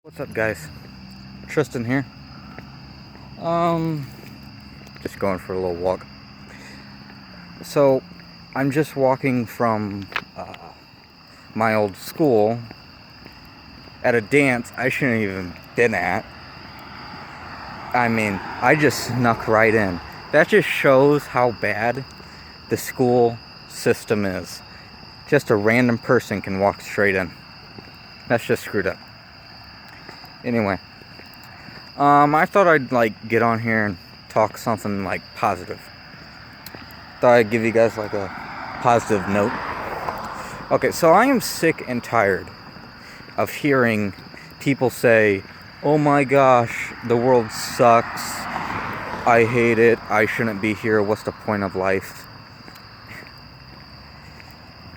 What's up, guys? Tristan here. Just going for a little walk. So, I'm just walking from my old school at a dance I shouldn't even been at. I mean, I just snuck right in. That just shows how bad the school system is. Just a random person can walk straight in. That's just screwed up. Anyway, I thought I'd get on here and talk something positive. Thought I'd give you guys a positive note. Okay, so I am sick and tired of hearing people say, "Oh my gosh, the world sucks. I hate it. I shouldn't be here. What's the point of life?"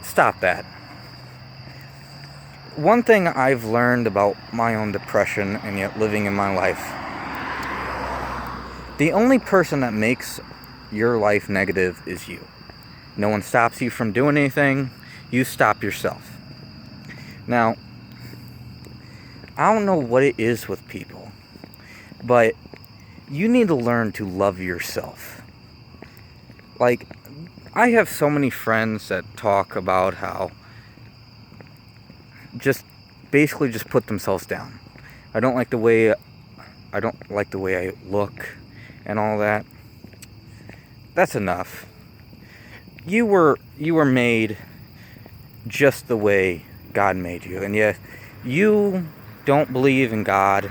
Stop that. One thing I've learned about my own depression and yet living in my life, the only person that makes your life negative is you. No one stops you from doing anything. You stop yourself. Now, I don't know what it is with people, but you need to learn to love yourself. I have so many friends that talk about how basically just put themselves down. I don't like the way I look and all that. That's enough. You were made just the way God made you. And yet you don't believe in God.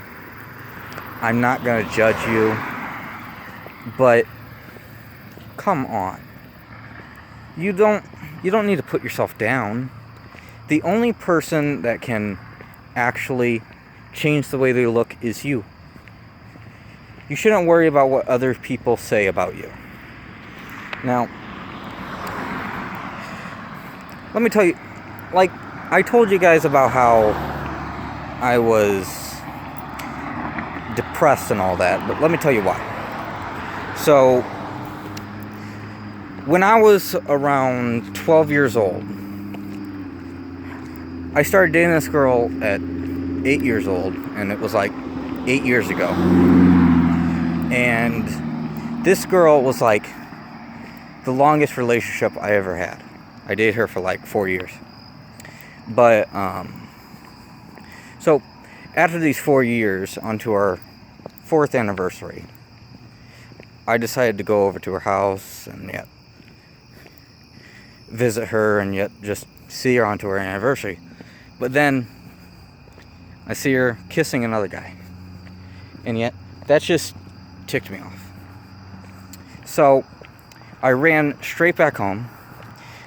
I'm not going to judge you. But come on. You don't need to put yourself down. The only person that can actually change the way they look is you. You shouldn't worry about what other people say about you. Now, let me tell you, I told you guys about how I was depressed and all that, but let me tell you why. So, when I was around 12 years old, I started dating this girl at 8 years old, and it was 8 years ago. And this girl was the longest relationship I ever had. I dated her for 4 years. But, so after these 4 years, onto our 4th anniversary, I decided to go over to her house and yet visit her and yet just see her onto her anniversary. But then I see her kissing another guy. And yet that just ticked me off. So I ran straight back home.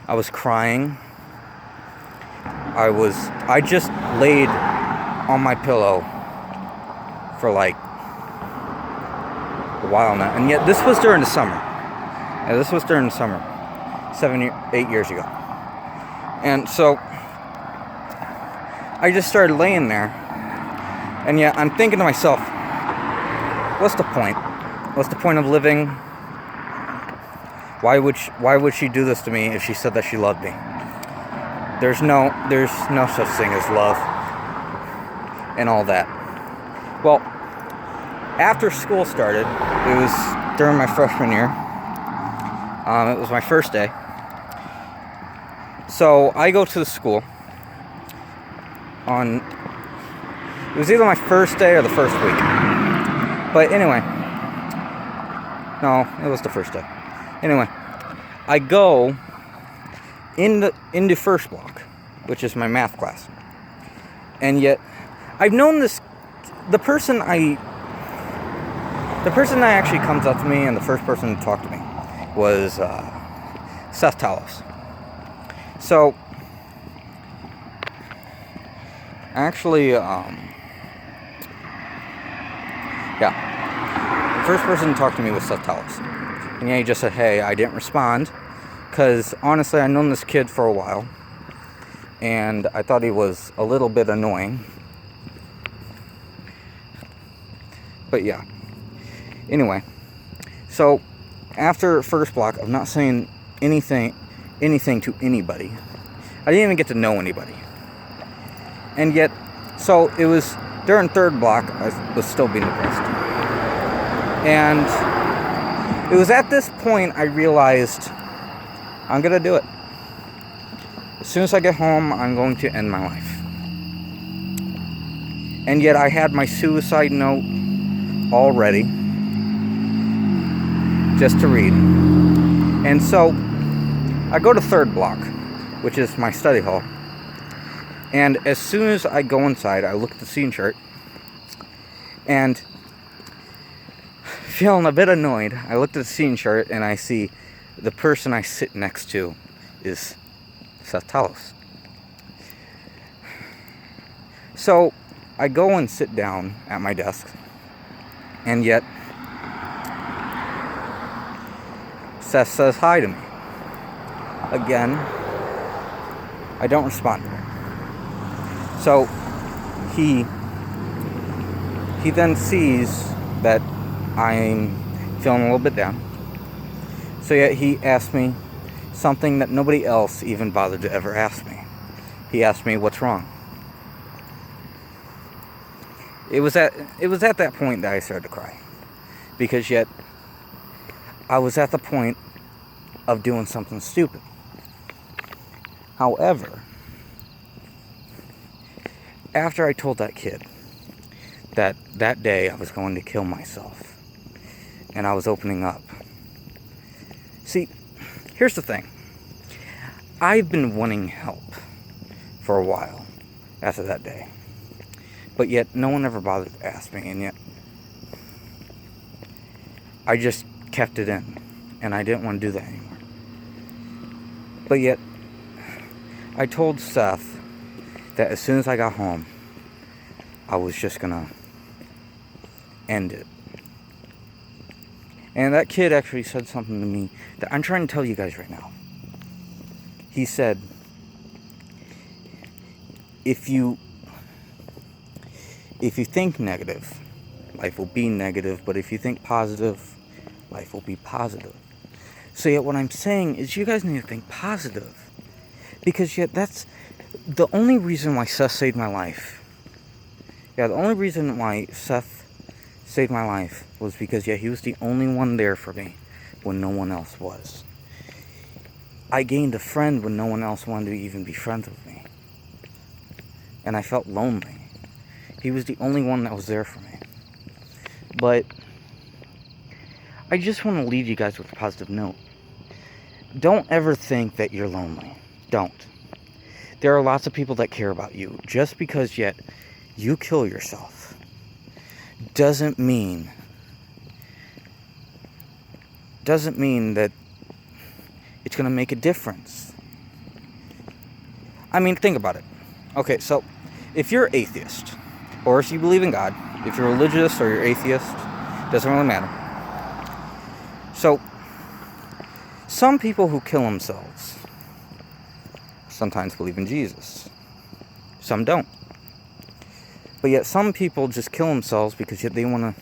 I was crying. I just laid on my pillow for a while now. And yet this was during the summer. 8 years ago. And so I just started laying there, and yet I'm thinking to myself, what's the point? What's the point of living? Why would she do this to me if she said that she loved me? There's no such thing as love and all that. Well, after school started, it was during my freshman year. It was my first day. So I go to the school it was either my first day or the first week. But anyway, no, it was the first day. Anyway, I go into first block, which is my math class. And yet, I've known the person that actually comes up to me and the first person to talk to me was Seth Talos. So, actually, the first person to talk to me was Seth Talos. And he just said, hey, I didn't respond, because honestly, I've known this kid for a while, and I thought he was a little bit annoying. But yeah. Anyway, so after first block of not saying anything to anybody, I didn't even get to know anybody. And yet, so it was during third block, I was still being depressed. And it was at this point I realized I'm going to do it. As soon as I get home, I'm going to end my life. And yet I had my suicide note all ready just to read. And so I go to third block, which is my study hall. And as soon as I go inside, I look at the scene chart, and feeling a bit annoyed, I looked at the scene chart and I see the person I sit next to is Seth Talos. So I go and sit down at my desk, and yet Seth says hi to me. Again, I don't respond to him. So he then sees that I'm feeling a little bit down. So yet he asked me something that nobody else even bothered to ever ask me. He asked me, "What's wrong?" It was at that point that I started to cry. Because yet I was at the point of doing something stupid. However, after I told that kid that day I was going to kill myself, and I was opening up. See, here's the thing. I've been wanting help for a while after that day. But yet, no one ever bothered to ask me, and yet I just kept it in, and I didn't want to do that anymore. But yet, I told Seth that as soon as I got home, I was just gonna end it. And that kid actually said something to me that I'm trying to tell you guys right now. He said, if you think negative, life will be negative, but if you think positive, life will be positive. So yet what I'm saying is you guys need to think positive. Because yet that's the only reason why Seth saved my life. Yeah, the only reason why Seth saved my life was because, yeah, he was the only one there for me when no one else was. I gained a friend when no one else wanted to even be friends with me. And I felt lonely. He was the only one that was there for me. But I just want to leave you guys with a positive note. Don't ever think that you're lonely. Don't. There are lots of people that care about you. Just because yet you kill yourself doesn't mean that it's going to make a difference. I mean, think about it. Okay, so if you're atheist, or if you believe in God, if you're religious or you're atheist, doesn't really matter. So, some people who kill themselves sometimes believe in Jesus. Some don't. But yet some people just kill themselves because yet they want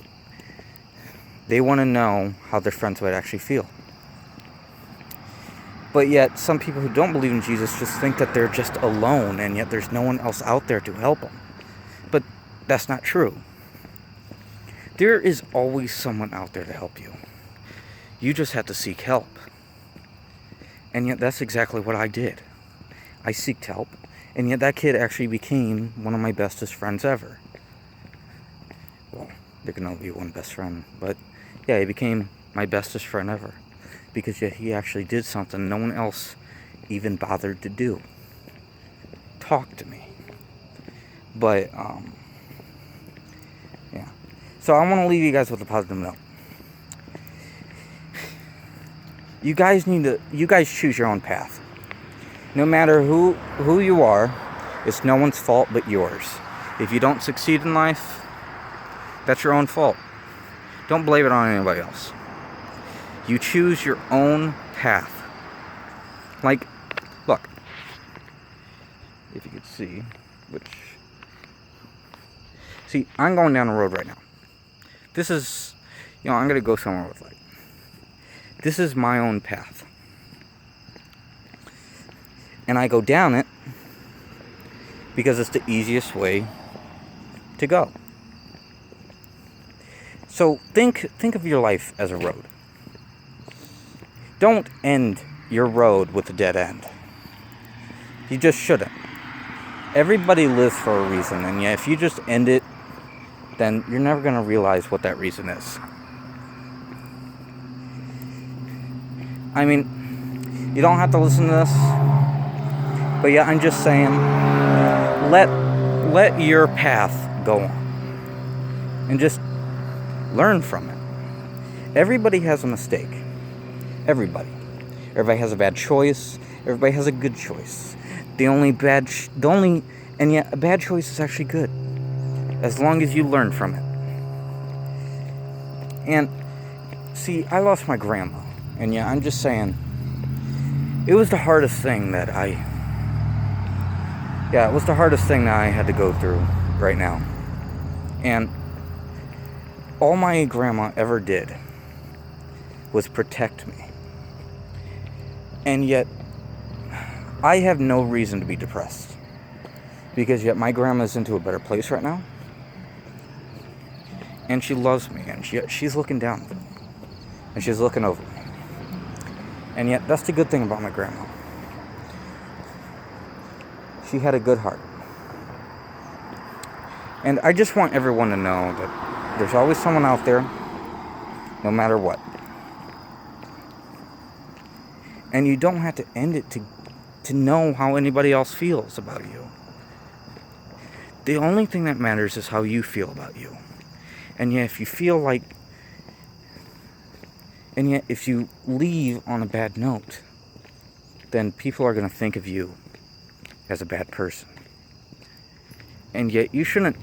to know how their friends would actually feel. But yet some people who don't believe in Jesus just think that they're just alone, and yet there's no one else out there to help them. But that's not true. There is always someone out there to help you. You just have to seek help. And yet that's exactly what I did. I sought help. And yet that kid actually became one of my bestest friends ever. Well, there can only be one best friend. But yeah, he became my bestest friend ever. Because yet he actually did something no one else even bothered to do. Talk to me. But, yeah. So I want to leave you guys with a positive note. You guys choose your own path. No matter who you are, it's no one's fault but yours. If you don't succeed in life, that's your own fault. Don't blame it on anybody else. You choose your own path. Like, look. If you could see, see, I'm going down the road right now. This is, I'm going to go somewhere with light. This is my own path. And I go down it because it's the easiest way to go. So think of your life as a road. Don't end your road with a dead end. You just shouldn't. Everybody lives for a reason, and yet if you just end it, then you're never going to realize what that reason is. I mean, you don't have to listen to this, but yeah, I'm just saying, let your path go on, and just learn from it. Everybody has a mistake. Everybody has a bad choice. Everybody has a good choice. And yet a bad choice is actually good, as long as you learn from it. And see, I lost my grandma, and yeah, I'm just saying, it was the hardest thing that I had to go through right now. And all my grandma ever did was protect me. And yet, I have no reason to be depressed. Because yet my grandma's into a better place right now. And she loves me, and she's looking down. And she's looking over me. And yet, that's the good thing about my grandma. She had a good heart. And I just want everyone to know that there's always someone out there, no matter what. And you don't have to end it to know how anybody else feels about you. The only thing that matters is how you feel about you. And yet if you leave on a bad note, then people are going to think of you as a bad person. And yet you shouldn't